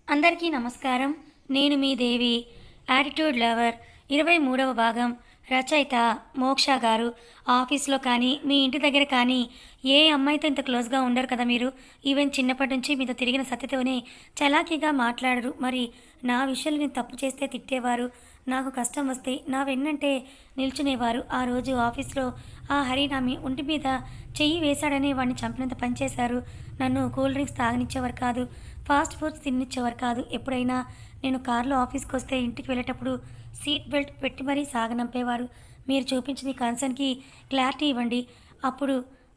అందరికీ నమస్కారం. నేను మీ దేవి. యాటిట్యూడ్ లవర్ 23వ భాగం. రచయిత మోక్ష గారు. ఆఫీస్‌లో కానీ, మీ ఇంటి దగ్గర కానీ ఏ అమ్మాయితో ఇంత క్లోజ్‌గా ఉండరు కదా మీరు. ఈవెన్ చిన్నప్పటి నుంచి మీతో తిరిగిన సత్యతోనే చలాకీగా మాట్లాడరు. మరి నా విషయంలో నేను తప్పు చేస్తే తిట్టేవారు. నాకు కష్టం వస్తే నా వెన్నంటే నిల్చునేవారు. ఆ రోజు ఆఫీస్‌లో ఆ హరి నా ఒంటి మీద చెయ్యి వేశాడనే వాడిని చంపినంత పని చేశారు. నన్ను కూల్ డ్రింక్స్ తాగనిచ్చేవారు కాదు. ఫాస్ట్ ఫుడ్స్ తిననిచ్చేవారు కాదు. ఎప్పుడైనా నేను కారులో ఆఫీస్‌కొస్తే ఇంటికి వెళ్ళేటప్పుడు సీట్ బెల్ట్ పెట్టి మరీ సాగనంపేవారు. మీరు చూపించిన ఈ కన్సర్న్‌కి క్లారిటీ ఇవ్వండి. అప్పుడు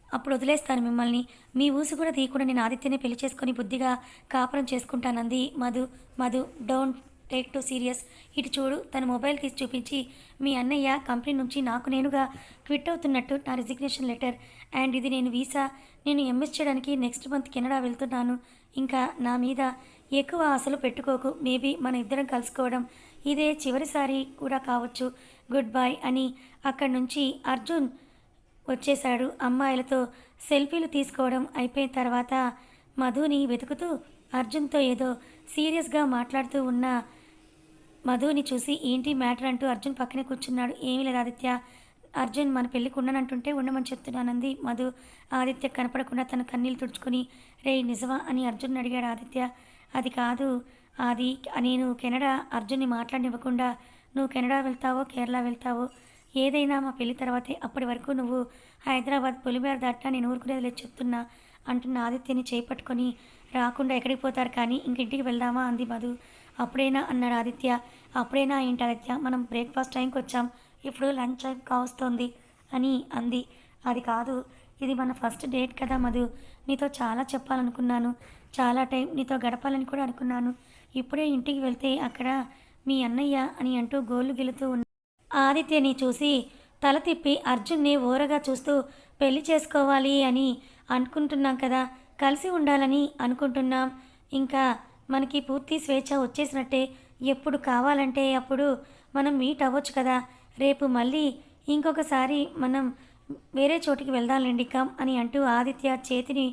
అప్పుడు వదిలేస్తాను మిమ్మల్ని. మీ ఊసు కూడా తీయకుండా నేను ఆదిత్యనే పెళ్లి చేసుకొని బుద్ధిగా కాపురం చేసుకుంటానంది Madhu. Madhu don't take too serious. ఇటు చూడు తన మొబైల్ తీసి చూపించి మీ అన్నయ్య కంపెనీ నుంచి నాకు నేనుగా క్విట్ అవుతున్నట్టు నా రిజిగ్నేషన్ లెటర్ అండ్ ఇది నేను వీసా నేను ఎంఎస్ చేయడానికి నెక్స్ట్ మంత్ కెనడా వెళ్తున్నాను. ఇంకా నా మీద ఎక్కువ ఆశలు పెట్టుకోకు. మేబీ మన ఇద్దరం కలుసుకోవడం ఇదే చివరిసారి కూడా కావచ్చు. గుడ్ బై అని అక్కడి నుంచి అర్జున్ వచ్చేశాడు. అమ్మాయిలతో సెల్ఫీలు తీసుకోవడం అయిపోయిన తర్వాత మధుని వెతుకుతూ అర్జున్తో ఏదో సీరియస్గా మాట్లాడుతూ ఉన్న మధుని చూసి ఏంటి మ్యాటర్ అంటూ అర్జున్ పక్కనే కూర్చున్నాడు. ఏమీ లేదు ఆదిత్య, అర్జున్ మన పెళ్ళికి ఉండనంటుంటే ఉండమని చెప్తున్నానంది మధు. ఆదిత్య కనపడకుండా తన కన్నీళ్ళు తుడుచుకొని రే నిజమా అని అర్జున్ అడిగాడు ఆదిత్య. అది కాదు అది నేను కెనడా అర్జున్ని మాట్లాడనివ్వకుండా నువ్వు కెనడా వెళ్తావో కేరళ వెళ్తావో ఏదైనా మా పెళ్లి తర్వాతే. అప్పటి వరకు నువ్వు హైదరాబాద్ పొలిమేర దాటినా నేను ఊరుకునేది లేదు చెప్తున్నా అంటున్న ఆదిత్యని చేపట్టుకొని రాకుండా ఎక్కడికి పోతారు కానీ ఇంటికి వెళ్దామా అంది మధు. అప్పుడైనా అన్నాడు ఆదిత్య. అప్పుడైనా ఏంటి ఆదిత్య, మనం బ్రేక్ఫాస్ట్ టైంకి వచ్చాం, ఇప్పుడు లంచ్ టైం కావస్తోంది అని అంది. అది కాదు, ఇది మన ఫస్ట్ డేట్ కదా మధు. నీతో చాలా చెప్పాలనుకున్నాను, చాలా టైం నీతో గడపాలని కూడా అనుకున్నాను. ఇప్పుడే ఇంటికి వెళ్తే అక్కడ మీ అన్నయ్య అని అంటూ గోళ్ళు గిలుతూ ఉన్న ఆదిత్యని చూసి తల తిప్పి అర్జున్ని ఓరగా చూస్తూ పెళ్లి చేసుకోవాలి అని అనుకుంటున్నాం కదా, కలిసి ఉండాలని అనుకుంటున్నాం. ఇంకా మనకి పూర్తి స్వేచ్ఛ వచ్చేసినట్టే. ఎప్పుడు కావాలంటే అప్పుడు మనం మీట్ అవ్వచ్చు కదా. రేపు మళ్ళీ ఇంకొకసారి మనం వేరే చోటికి వెళ్దాంలేండి కమ్ అని అంటూ ఆదిత్య చేతిని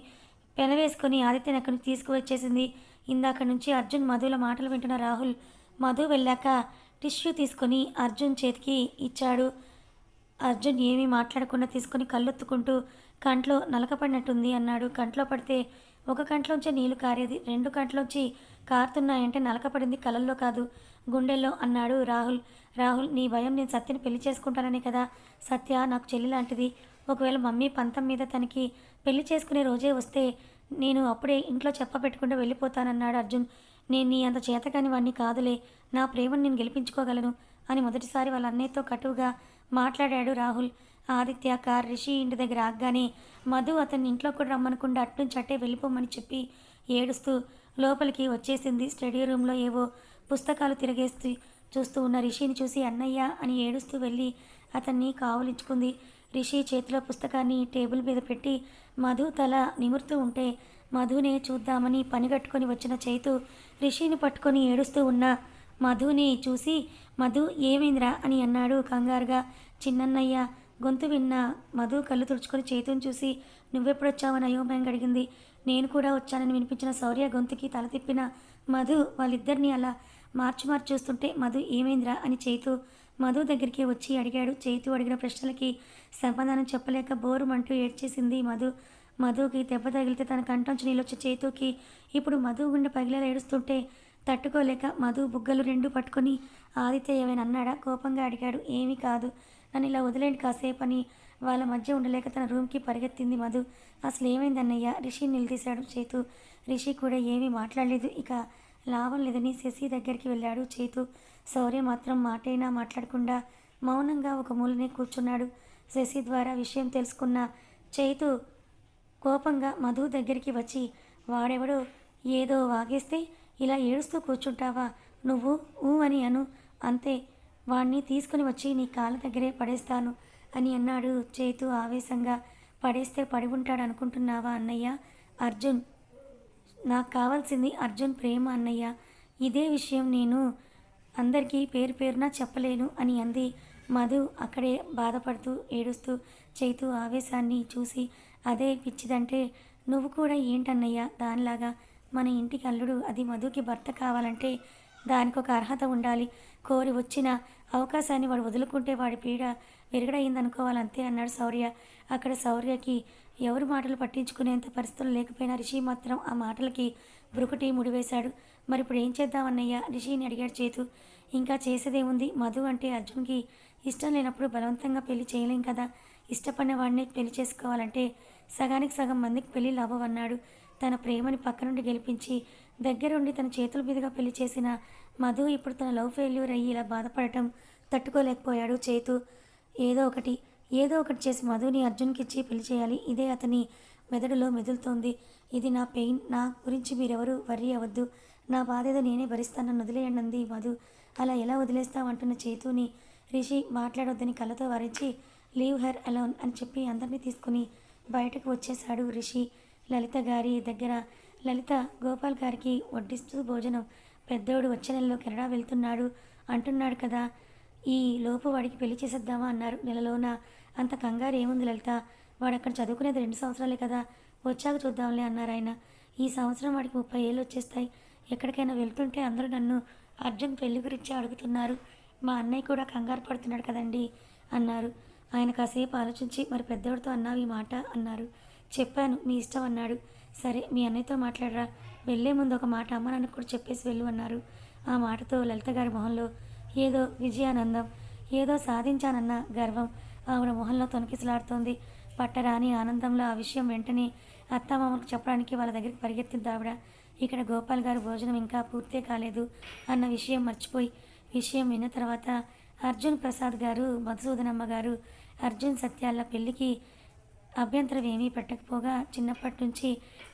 పెనవేసుకొని ఆదిత్యని అక్కడి నుంచి తీసుకువచ్చేసింది. ఇందాక నుంచి అర్జున్ మధుల మాటలు వింటున్న రాహుల్ మధు వెళ్ళాక టిష్యూ తీసుకొని అర్జున్ చేతికి ఇచ్చాడు. అర్జున్ ఏమీ మాట్లాడకుండా తీసుకొని కళ్ళొత్తుకుంటూ కంట్లో నలకపడినట్టుంది అన్నాడు. కంట్లో పడితే ఒక కంట్లోంచే నీళ్లు కారేది, రెండు కంట్లోంచి కారుతున్నాయంటే నలకపడింది కళ్ళల్లో కాదు గుండెల్లో అన్నాడు రాహుల్. రాహుల్ నీ భయం నేను సత్యని పెళ్లి చేసుకుంటాననే కదా. సత్య నాకు చెల్లి లాంటిది. ఒకవేళ మమ్మీ పంతం మీద తనకి పెళ్లి చేసుకునే రోజే వస్తే నేను అప్పుడే ఇంట్లో చెప్పబెట్టకుండా వెళ్ళిపోతానన్నాడు అర్జున్. నేను నీ అంత చేతకాని వాణ్ణి కాదులే, నా ప్రేమను నేను గెలిపించుకోగలను అని మొదటిసారి వాళ్ళ అన్నయ్యతో కటువుగా మాట్లాడాడు రాహుల్. ఆదిత్య కార్ రిషి ఇంటి దగ్గర ఆగ్గానే మధు అతన్ని ఇంట్లో కూడా రమ్మనకుండా అట్నుంచి అట్టే వెళ్ళిపోమని చెప్పి ఏడుస్తూ లోపలికి వచ్చేసింది. స్టడీ రూమ్లో ఏవో పుస్తకాలు తిరిగేస్తూ చూస్తూ ఉన్న రిషిని చూసి అన్నయ్య అని ఏడుస్తూ వెళ్ళి అతన్ని కావులించుకుంది. రిషి చేతిలో పుస్తకాన్ని టేబుల్ మీద పెట్టి మధు తల నిమురుతూ ఉంటే మధునే చూద్దామని పనిగట్టుకొని వచ్చిన చైతు రిషిని పట్టుకొని ఏడుస్తూ ఉన్న మధుని చూసి మధు ఏమైందిరా అని అన్నాడు కంగారుగా. చిన్నన్నయ్య గొంతు విన్న మధు కళ్ళు తుడుచుకొని చైతుని చూసి నువ్వెప్పుడొచ్చావని అయోమయంగా అడిగింది. నేను కూడా వచ్చానని వినిపించిన శౌర్య గొంతుకి తల తిప్పిన మధు వాళ్ళిద్దరినీ అలా మార్చి మార్చి చూస్తుంటే మధు ఏమైందిరా అని చైతు మధు దగ్గరికి వచ్చి అడిగాడు. చైతు అడిగిన ప్రశ్నలకి సమాధానం చెప్పలేక బోరుమంటూ ఏడ్చేసింది మధు. మధుకి దెబ్బ తగిలితే తన కంటొంచి నీళ్ళొచ్చే చైతుకి ఇప్పుడు మధు గుండె పగిలేలా ఏడుస్తుంటే తట్టుకోలేక మధు బుగ్గలు రెండు పట్టుకొని ఆదిత్య ఏమైనా అన్నాడా కోపంగా అడిగాడు. ఏమీ కాదు, నన్ను ఇలా వదిలేండి కాసేపు అని వాళ్ళ మధ్య ఉండలేక తన రూమ్కి పరిగెత్తింది మధు. అసలు ఏమైంది అన్నయ్య రిషిని నిలదీశాడు చైతు. రిషి కూడా ఏమీ మాట్లాడలేదు. ఇక లాభం లేదని శశి దగ్గరికి వెళ్ళాడు చైతు. శౌర్య మాత్రం మాటైనా మాట్లాడకుండా మౌనంగా ఒక మూలనే కూర్చున్నాడు. శశి ద్వారా విషయం తెలుసుకున్న చైతు కోపంగా మధు దగ్గరికి వచ్చి వాడెవడో ఏదో వాగేస్తే ఇలా ఏడుస్తూ కూర్చుంటావా నువ్వు ఊ అని అను, అంతే, వాణ్ణి తీసుకుని వచ్చి నీ కాళ్ళ దగ్గరే పడేస్తాను అని అన్నాడు చైతు ఆవేశంగా. పడేస్తే పడి ఉంటాడు అనుకుంటున్నావా అన్నయ్య? అర్జున్ నాకు కావాల్సింది అర్జున్ ప్రేమ అన్నయ్య. ఇదే విషయం నేను అందరికీ పేరు పేరున చెప్పలేను అని అంది మధు అక్కడే బాధపడుతూ ఏడుస్తూ. చైతు ఆవేశాన్ని చూసి అదే పిచ్చిదంటే నువ్వు కూడా ఏంటన్నయ్య దానిలాగా మన ఇంటికి అల్లుడు, అది మధుకి భర్త కావాలంటే దానికి ఒక అర్హత ఉండాలి. కోరి వచ్చిన అవకాశాన్ని వాడు వదులుకుంటే వాడి పీడ విరగడయిందనుకోవాలి అంతే అన్నాడు శౌర్య. అక్కడ శౌర్యకి ఎవరి మాటలు పట్టించుకునేంత పరిస్థితులు లేకపోయినా రిషి మాత్రం ఆ మాటలకి బ్రుకుటి ముడివేశాడు. మరి ఇప్పుడు ఏం చేద్దామన్నయ్య? రిషిని అడిగాడు చేతు. ఇంకా చేసేదేముంది? మధు అంటే అర్జున్కి ఇష్టం లేనప్పుడు బలవంతంగా పెళ్లి చేయలేం కదా. ఇష్టపడిన వాడిని పెళ్లి చేసుకోవాలంటే సగానికి సగం మందికి పెళ్ళిళ్ళు అవ్వవన్నాడు. తన ప్రేమని పక్క నుండి గెలిపించి దగ్గరుండి తన చేతుల మీదుగా పెళ్లి చేసిన మధు ఇప్పుడు తన లవ్ ఫెయిల్యూర్ అయ్యి ఇలా బాధపడటం తట్టుకోలేకపోయాడు చేతు. ఏదో ఒకటి చేసి మధుని అర్జున్కి ఇచ్చి పెళ్లి చేయాలి. ఇదే అతని మెదడులో మెదులుతోంది. ఇది నా పెయిన్. నా గురించి మీరెవరూ వర్రీ అవ్వద్దు. నా బాధ ఏదో నేనే భరిస్తానని వదిలేయండి అంది మధు. అలా ఎలా వదిలేస్తామంటున్న చేతుని రిషి మాట్లాడొద్దని కళ్ళతో వారించి లీవ్ హెర్ అలోన్ అని చెప్పి అందరినీ తీసుకుని బయటకు వచ్చేశాడు రిషి. లలిత గారి దగ్గర లలిత గోపాల్ గారికి వడ్డిస్తూ భోజనం. పెద్దోడు వచ్చే నెలలో కెనడా వెళ్తున్నాడు అంటున్నాడు కదా, ఈ లోపు వాడికి పెళ్లి చేసేద్దామా అన్నారు. నెలలోన అంత కంగారు ఏముంది లలిత, వాడు అక్కడ చదువుకునేది 2 సంవత్సరాలే కదా, వచ్చాక చూద్దాంలే అన్నారు ఆయన. ఈ సంవత్సరం వాడికి 30 ఏళ్ళు వచ్చేస్తాయి. ఎక్కడికైనా వెళ్తుంటే అందరూ నన్ను అర్జున్ పెళ్లి గురించి అడుగుతున్నారు. మా అన్నయ్య కూడా కంగారు పడుతున్నాడు కదండి అన్నారు. ఆయన కాసేపు ఆలోచించి మరి పెద్దోడితో అన్నావు ఈ మాట అన్నారు. చెప్పాను, మీ ఇష్టం అన్నాడు. సరే మీ అన్నయ్యతో మాట్లాడరా, వెళ్లే ముందు ఒక మాట అమ్మ నాన్నకు కూడా చెప్పేసి వెళ్ళు అన్నారు. ఆ మాటతో లలిత గారి మొహంలో ఏదో విజయానందం, ఏదో సాధించానన్న గర్వం ఆవిడ మొహంలో తొణికిసలాడుతోంది. పట్టరాని ఆనందంలో ఆ విషయం వెంటనే అత్తామామకు చెప్పడానికి వాళ్ళ దగ్గరికి పరిగెత్తింది ఆవిడ. ఇక్కడ గోపాల్ గారు భోజనం ఇంకా పూర్తే కాలేదు అన్న విషయం మర్చిపోయి విషయం విన్న తర్వాత అర్జున్ ప్రసాద్ గారు, మధుసూదనమ్మ గారు అర్జున్ సత్యాల పెళ్లికి అభ్యంతరం ఏమీ పెట్టకపోగా చిన్నప్పటి నుంచి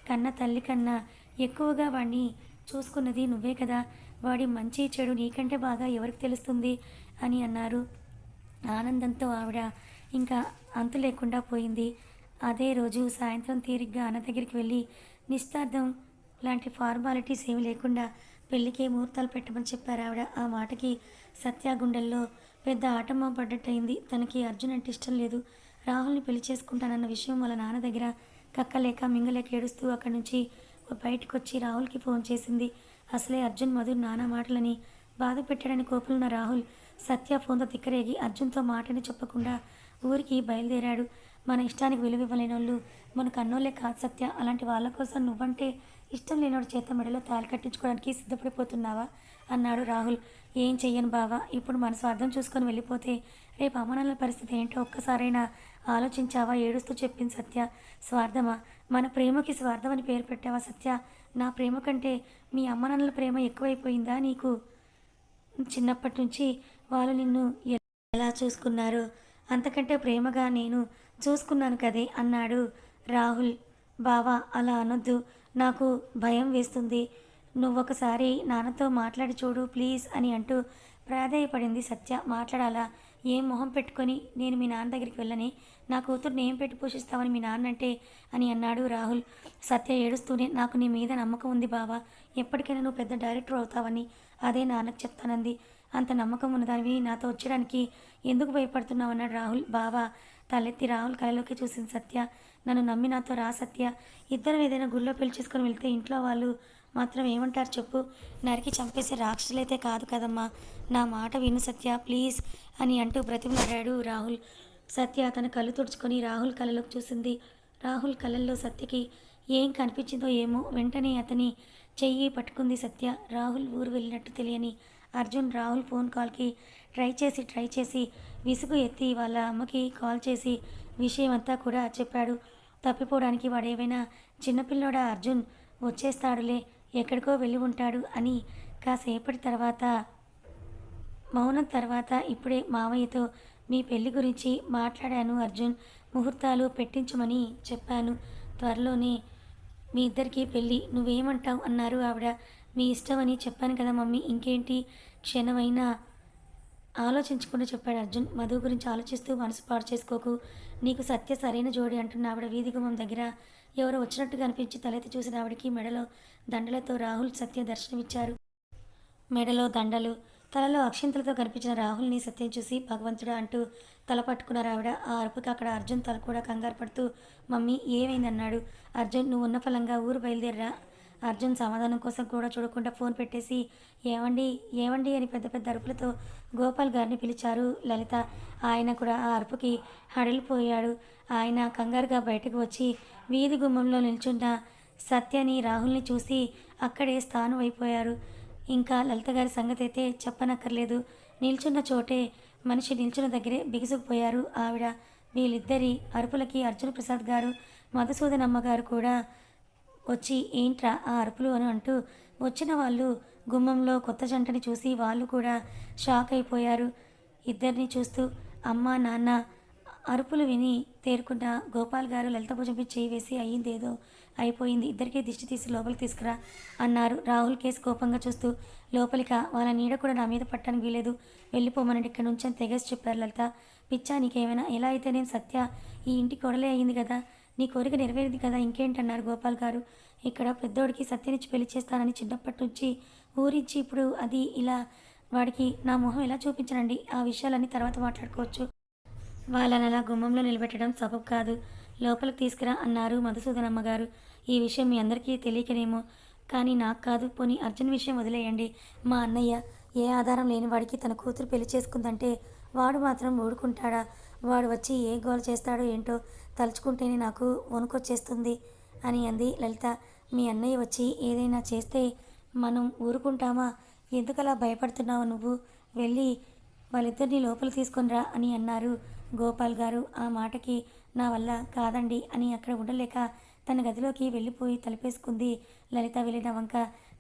కన్న తల్లి కన్నా ఎక్కువగా వాడిని చూసుకున్నది నువ్వే కదా, వాడి మంచి చెడు నీకంటే బాగా ఎవరికి తెలుస్తుంది అని అన్నారు. ఆనందంతో ఆవిడ ఇంకా అంతు లేకుండా పోయింది. అదే రోజు సాయంత్రం తీరిగ్గా అన్న దగ్గరికి వెళ్ళి నిశ్చార్థం లాంటి ఫార్మాలిటీస్ ఏమి లేకుండా పెళ్ళికే ముహూర్తాలు పెట్టమని చెప్పారు ఆవిడ. ఆ మాటకి సత్య గుండెల్లో పెద్ద ఆటమ్మ పడ్డట్టయింది. తనకి అర్జున్ అంటే ఇష్టం లేదు. రాహుల్ని పెళ్లి చేసుకుంటానన్న విషయం వాళ్ళ నాన్న దగ్గర కక్కలేక మింగలేక ఏడుస్తూ అక్కడి నుంచి బయటకు వచ్చి రాహుల్కి ఫోన్ చేసింది. అసలే అర్జున్ మధు నానా మాటలని బాధ పెట్టాడని కోపలున్న రాహుల్ సత్య ఫోన్తో తిక్కరేగి అర్జున్తో మాటని చెప్పకుండా ఊరికి బయలుదేరాడు. మన ఇష్టానికి విలువ ఇవ్వలేనోళ్ళు మన కన్నోళ్ళే కాదు సత్య, అలాంటి వాళ్ళ కోసం నువ్వంటే ఇష్టం లేనోడు చేత మెడలో తాళి కట్టించుకోవడానికి సిద్ధపడిపోతున్నావా అన్నాడు రాహుల్. ఏం చెయ్యను బావా, ఇప్పుడు మన స్వార్థం చూసుకొని వెళ్ళిపోతే రేపు అమ్మనాన్నల పరిస్థితి ఏంటో ఒక్కసారైనా ఆలోచించావా ఏడుస్తూ చెప్పింది సత్య. స్వార్థమా? మన ప్రేమకి స్వార్థం అని పేరు పెట్టావా సత్య? నా ప్రేమ కంటే మీ అమ్మనాన్నల ప్రేమ ఎక్కువైపోయిందా నీకు? చిన్నప్పటి నుంచి వాళ్ళు నిన్ను ఎలా చూసుకున్నారో అంతకంటే ప్రేమగా నేను చూసుకున్నాను కదే అన్నాడు రాహుల్. బావా అలా అనొద్దు, నాకు భయం వేస్తుంది. నువ్వొకసారి నాన్నతో మాట్లాడి చూడు ప్లీజ్ అని అంటూ ప్రాధేయపడింది సత్య. మాట్లాడాలా? ఏం మొహం పెట్టుకొని నేను మీ నాన్న దగ్గరికి వెళ్ళని, నా కూతుర్ని ఏం పెట్టి పోషిస్తావని మీ నాన్న అంటే అని అన్నాడు రాహుల్. సత్య ఏడుస్తూనే నాకు నీ మీద నమ్మకం ఉంది బావా, ఎప్పటికైనా నువ్వు పెద్ద డైరెక్టర్ అవుతావని అదే నాన్నకు చెప్తానంది. అంత నమ్మకం ఉన్నదానివి నాతో వచ్చడానికి ఎందుకు భయపడుతున్నావు అన్నాడు రాహుల్. బావా తలెత్తి రాహుల్ కళలోకి చూసింది సత్య. నన్ను నమ్మి నాతో రా సత్య, ఇద్దరం ఏదైనా గుళ్ళో పెళ్లి చేసుకొని వెళ్తే ఇంట్లో వాళ్ళు మాత్రం ఏమంటారు చెప్పు? నరికి చంపేసే రాక్షసులైతే కాదు కదమ్మా, నా మాట విను సత్య ప్లీజ్ అని అంటూ బ్రతిమలాడాడు రాహుల్. సత్య తన కళ్ళు తుడుచుకొని రాహుల్ కళ్ళలోకి చూసింది. రాహుల్ కళ్ళల్లో సత్యకి ఏం కనిపించిందో ఏమో, వెంటనే అతని చెయ్యి పట్టుకుంది సత్య. రాహుల్ ఊరు వెళ్ళినట్టు తెలియని అర్జున్ రాహుల్ ఫోన్ కాల్కి ట్రై చేసి విసుగు ఎత్తి వాళ్ళ అమ్మకి కాల్ చేసి విషయం అంతా కూడా చెప్పాడు. తప్పిపోవడానికి వాడేవైనా చిన్నపిల్లోడా అర్జున్, వచ్చేస్తాడులే, ఎక్కడికో వెళ్ళి ఉంటాడు అని కాసేపటి తర్వాత మౌనం తర్వాత ఇప్పుడే మావయ్యతో మీ పెళ్లి గురించి మాట్లాడాను అర్జున్, ముహూర్తాలు పెట్టించమని చెప్పాను. త్వరలోనే మీ ఇద్దరికీ పెళ్ళి, నువ్వేమంటావు అన్నారు ఆవిడ. మీ ఇష్టం అని చెప్పాను కదా మమ్మీ, ఇంకేంటి? క్షణమైనా ఆలోచించకుండా చెప్పాడు అర్జున్. మధు గురించి ఆలోచిస్తూ మనసు పాడు చేసుకోకు, నీకు సత్య సరైన జోడి అంటున్న ఆవిడ వీధి గుమ్మం దగ్గర ఎవరో వచ్చినట్టుగా అనిపించి తలెత్తి చూసిన ఆవిడకి మెడలో దండలతో రాహుల్ సత్య దర్శనమిచ్చారు. మెడలో దండలు, తలలో అక్షింతలతో కనిపించిన రాహుల్ని సత్యం చూసి భగవంతుడా అంటూ తల పట్టుకున్నారు ఆవిడ. ఆ అరుపుకి అక్కడ అర్జున్ తల కూడా కంగారు పడుతూ మమ్మీ ఏమైందన్నాడు. అర్జున్ నువ్వు ఉన్న ఫలంగా ఊరు బయలుదేరరా అర్జున్ సమాధానం కోసం కూడా చూడకుండా ఫోన్ పెట్టేసి ఏవండి ఏవండి అని పెద్ద పెద్ద అరుపులతో గోపాల్ గారిని పిలిచారు లలిత. ఆయన కూడా ఆ అరుపుకి హడలిపోయాడు. ఆయన కంగారుగా బయటకు వచ్చి వీధి గుమ్మంలో నిల్చున్న సత్యని రాహుల్ని చూసి అక్కడే స్థానం అయిపోయారు. ఇంకా లలిత గారి సంగతి అయితే చెప్పనక్కర్లేదు. నిల్చున్న చోటే మనిషి నిల్చున్న దగ్గరే బిగుసుకుపోయారు ఆవిడ. వీళ్ళిద్దరి అరుపులకి అర్జున్ ప్రసాద్ గారు మధుసూదనమ్మ గారు కూడా వచ్చి ఏంట్రా ఆ అరుపులు అని అంటూ వచ్చిన వాళ్ళు గుమ్మంలో కొత్త జంటని చూసి వాళ్ళు కూడా షాక్ అయిపోయారు. ఇద్దరిని చూస్తూ అమ్మ నాన్న అరుపులు విని తేరుకున్న గోపాల్ గారు లలిత భుజంపై చేయి వేసి అయ్యిందేదో అయిపోయింది, ఇద్దరికీ దిష్టి తీసి లోపలికి తీసుకురా అన్నారు. రాహుల్ కేసు కోపంగా చూస్తూ లోపలిక వాళ్ళ నీడ కూడా నా మీద పట్టడానికి వీలేదు, వెళ్ళిపోమనండి ఇక్కడి నుంచి అని తెగేసి చెప్పారు లలిత. పిచ్చా నీకేమైనా, ఎలా అయితే నేను సత్య ఈ ఇంటి కొడలే అయ్యింది కదా, నీ కోరిక నెరవేరింది కదా ఇంకేంటన్నారు గోపాల్ గారు. ఇక్కడ పెద్దోడికి సత్యనిచ్చి పెళ్లి చేస్తానని చిన్నప్పటి నుంచి ఊరించి ఇప్పుడు అది ఇలా వాడికి నా మొహం ఎలా చూపించనండి, ఆ విషయాలన్నీ తర్వాత మాట్లాడుకోవచ్చు. వాళ్ళని అలా గుమ్మంలో నిలబెట్టడం సబబు కాదు, లోపలికి తీసుకురా అన్నారు మధుసూదనమ్మ గారు. ఈ విషయం మీ అందరికీ తెలియకనేమో, కానీ నాకు కాదు, పోనీ అర్జున్ విషయం వదిలేయండి. మా అన్నయ్య ఏ ఆధారం లేని వాడికి తన కూతురు పెళ్లి చేసుకుందంటే వాడు మాత్రం ఊడుకుంటాడా? వాడు వచ్చి ఏ గోల చేస్తాడో ఏంటో తలుచుకుంటేనే నాకు వణుకొచ్చేస్తుంది అని అంది లలిత. మీ అన్నయ్య వచ్చి ఏదైనా చేస్తే మనం ఊరుకుంటామా? ఎందుకలా భయపడుతున్నావు నువ్వు? వెళ్ళి వాళ్ళిద్దరిని లోపల తీసుకొనిరా అని అన్నారు గోపాల్ గారు. ఆ మాటకి నా వల్ల కాదండి అని అక్కడ ఉండలేక తన గదిలోకి వెళ్ళిపోయి తలుపేసుకుంది లలిత. వెళ్ళిన వంక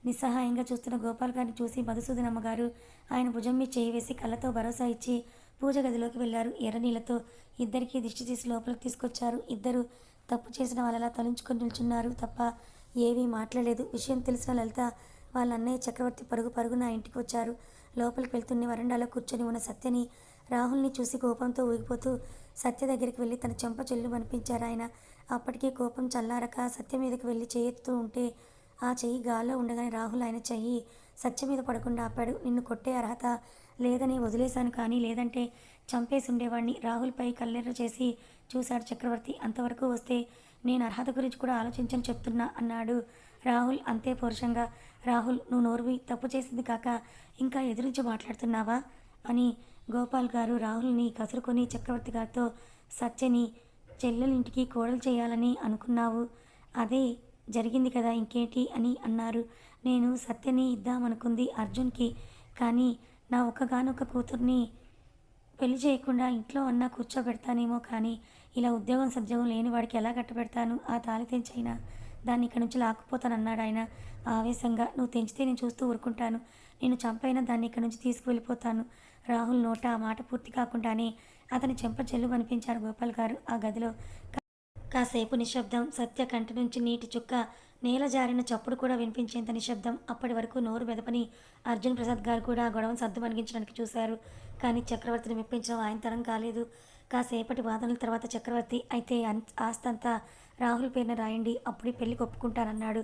నిస్సహాయంగా చూస్తున్న గోపాల్ గారిని చూసి మధుసూదనమ్మ గారు ఆయన భుజం మీద చేయి వేసి కళ్ళతో భరోసా ఇచ్చి పూజ గదిలోకి వెళ్లారు. ఎర్రనీళ్లతో ఇద్దరికీ దిష్టి తీసి లోపలికి తీసుకొచ్చారు. ఇద్దరు తప్పు చేసిన వాళ్ళలా తలుంచుకొని నిల్చున్నారు తప్ప ఏమీ మాట్లాడలేదు. విషయం తెలిసిన లలిత వాళ్ళ అన్నయ్య చక్రవర్తి పరుగు పరుగున ఇంటికి వచ్చారు. లోపలికి వెళ్తున్న వరండాలో కూర్చొని ఉన్న సత్యని రాహుల్ని చూసి కోపంతో ఊగిపోతూ సత్య దగ్గరికి వెళ్ళి తన చెంప చెల్లు అనిపించారు ఆయన. అప్పటికీ కోపం చల్లారక సత్య మీదకి వెళ్ళి చేయెత్తుతూ ఉంటే ఆ చెయ్యి గాల్లో ఉండగానే రాహుల్ ఆయన చెయ్యి సత్య మీద పడకుండా ఆపాడు. నిన్ను కొట్టే అర్హత లేదని వదిలేశాను, కానీ లేదంటే చంపేసి ఉండేవాడిని. రాహుల్పై కల్లెర్ర చేసి చూశాడు చక్రవర్తి. అంతవరకు వస్తే నేను అర్హత గురించి కూడా ఆలోచించని చెప్తున్నా అన్నాడు రాహుల్ అంతే పౌరుషంగా. రాహుల్ నువ్వు నోరువి, తప్పు చేసింది కాక ఇంకా ఎదురించి మాట్లాడుతున్నావా అని గోపాల్ గారు రాహుల్ని కసురుకొని చక్రవర్తి గారితో సత్యని చెల్లెలింటికి కోడలు చేయాలని అనుకున్నావు, అదే జరిగింది కదా ఇంకేంటి అని అన్నారు. నేను సత్యని ఇద్దామనుకుంది అర్జున్కి, కానీ నా ఒక్కగానొక్క కూతుర్ని పెళ్లి చేయకుండా ఇంట్లో అన్నా కూర్చోబెడతానేమో, కానీ ఇలా ఉద్యోగం సద్యోగం లేని వాడికి ఎలా కట్టబెడతాను? ఆ తాళి తెంచైనా దాన్ని ఇక్కడి నుంచి లాక్కుపోతానన్నాడు ఆయన ఆవేశంగా. నువ్వు తెంచితే నేను చూస్తూ ఊరుకుంటాను, నేను చంపైనా దాన్ని ఇక్కడి నుంచి తీసుకువెళ్ళిపోతాను. రాహుల్ నోట ఆ మాట పూర్తి కాకుండానే అతని చెంప చెల్లు కనిపించారు గోపాల్ గారు. ఆ గదిలో కాసేపు నిశ్శబ్దం. సత్య కంటి నుంచి నీటి చుక్క నేల జారిన చప్పుడు కూడా వినిపించేంత నిశ్శబ్దం. అప్పటి వరకు నోరు మెదపని అర్జున్ ప్రసాద్ గారు కూడా గొడవను సర్దు మణిగించడానికి చూశారు, కానీ చక్రవర్తిని మెప్పించడం ఆయన తరం కాలేదు. కాసేపటి వాదనల తర్వాత చక్రవర్తి అయితే ఆస్తంతా రాహుల్ పేరున రాయండి, అప్పుడే పెళ్లికి ఒప్పుకుంటానన్నాడు.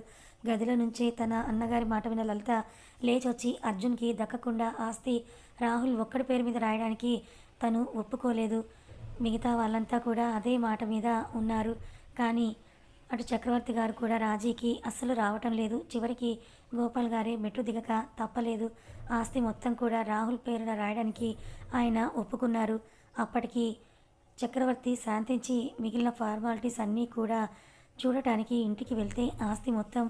గదిలో నుంచే తన అన్నగారి మాట విన్న లలిత లేచొచ్చి అర్జున్కి దక్కకుండా ఆస్తి రాహుల్ ఒక్కడి పేరు మీద రాయడానికి తను ఒప్పుకోలేదు. మిగతా వాళ్ళంతా కూడా అదే మాట మీద ఉన్నారు, కానీ అటు చక్రవర్తి గారు కూడా రాజీకి అస్సలు రావటం లేదు. చివరికి గోపాల్ గారే మెట్టు దిగక తప్పలేదు. ఆస్తి మొత్తం కూడా రాహుల్ పేరున రాయడానికి ఆయన ఒప్పుకున్నారు. అప్పటికి చక్రవర్తి శాంతించి మిగిలిన ఫార్మాలిటీస్ అన్నీ కూడా చూడటానికి ఇంటికి వెళ్తే ఆస్తి మొత్తం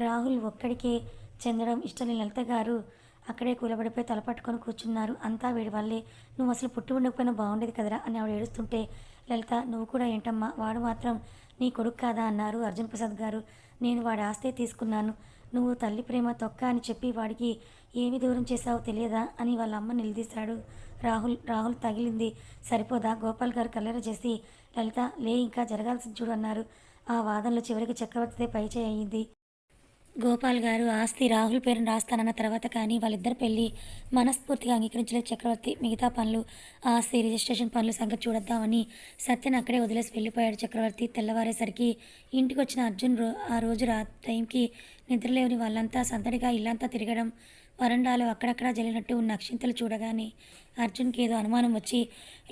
రాహుల్ ఒక్కడికే చెందడం ఇష్టం లేని లలిత గారు అక్కడే కూలబడిపోయి తలపట్టుకొని కూర్చున్నారు. అంతా వీడి వల్లే, నువ్వు అసలు పుట్టి ఉండకపోయినా బాగుండేది కదరా అని ఆవిడ ఏడుస్తుంటే లలిత నువ్వు కూడా ఏంటమ్మా, వాడు మాత్రం నీ కొడుకు కాదా అన్నారు అర్జున్ ప్రసాద్ గారు. నేను వాడి ఆస్తే తీసుకున్నాను, నువ్వు తల్లి ప్రేమ తొక్క అని చెప్పి వాడికి ఏమి దూరం చేశావో తెలియదా అని వాళ్ళ అమ్మ నిలదీశాడు రాహుల్ తగిలింది సరిపోదా? గోపాల్ గారు కల్లెర చేసి లలిత లే, ఇంకా జరగాల్సింది చూడు అన్నారు. ఆ వాదనలో చివరికి చక్రవర్తిదే పైచేయి అయ్యింది. గోపాల్ గారు ఆస్తి రాహుల్ పేరును రాస్తానన్న తర్వాత కానీ వాళ్ళిద్దరు పెళ్లి మనస్ఫూర్తిగా అంగీకరించలేదు చక్రవర్తి. మిగతా పనులు, ఆస్తి రిజిస్ట్రేషన్ పనులు సంగతి చూడొద్దామని సత్యను అక్కడే వదిలేసి వెళ్ళిపోయాడు చక్రవర్తి. తెల్లవారేసరికి ఇంటికి వచ్చిన అర్జున్ ఆ రోజు టైంకి నిద్రలేని వాళ్ళంతా సందడిగా ఇల్లంతా తిరగడం, వరండాలో అక్కడక్కడ జల్లినట్టు ఉన్న అక్షింతలు చూడగానే అర్జున్కి ఏదో అనుమానం వచ్చి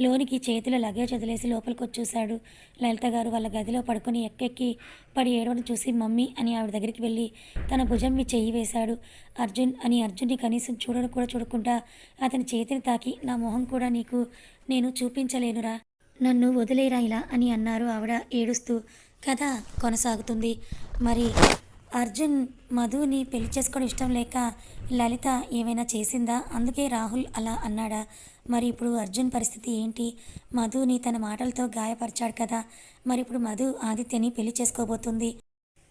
లోనికి చేతిలో లగేజ్ వదిలేసి లోపలికొచ్చి చూశాడు. లలిత గారు వాళ్ళ గదిలో పడుకొని ఎక్కెక్కి పడి ఏడవడం చూసి మమ్మీ అని ఆవిడ దగ్గరికి వెళ్ళి తన భుజం మీద చెయ్యి వేశాడు. అర్జున్ అని అర్జున్ని కనీసం చూడను కూడా చూడకుండా అతని చేతిని తాకి నా మొహం కూడా నీకు నేను చూపించలేనురా, నన్ను వదిలేరా ఇలా అని అన్నారు ఆవిడ ఏడుస్తూ. కథ కొనసాగుతుంది. మరి అర్జున్ మధుని పెళ్లి చేసుకోవడం ఇష్టం లేక లలిత ఏమైనా చేసిందా, అందుకే రాహుల్ అలా అన్నాడా? మరి ఇప్పుడు అర్జున్ పరిస్థితి ఏంటి? మధుని తన మాటలతో గాయపరిచాడు కదా, మరి ఇప్పుడు మధు ఆదిత్యని పెళ్లి చేసుకోబోతుంది.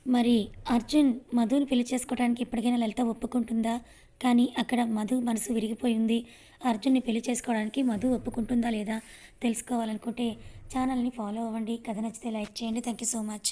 మరి అర్జున్ మధుని పెళ్లి చేసుకోవడానికి ఇప్పటికైనా లలిత ఒప్పుకుంటుందా? కానీ అక్కడ మధు మనసు విరిగిపోయింది. అర్జున్ని పెళ్లి చేసుకోవడానికి మధు ఒప్పుకుంటుందా లేదా తెలుసుకోవాలనుకుంటే ఛానల్ని ఫాలో అవ్వండి. కథ నచ్చితే లైక్ చేయండి. Thank you so much.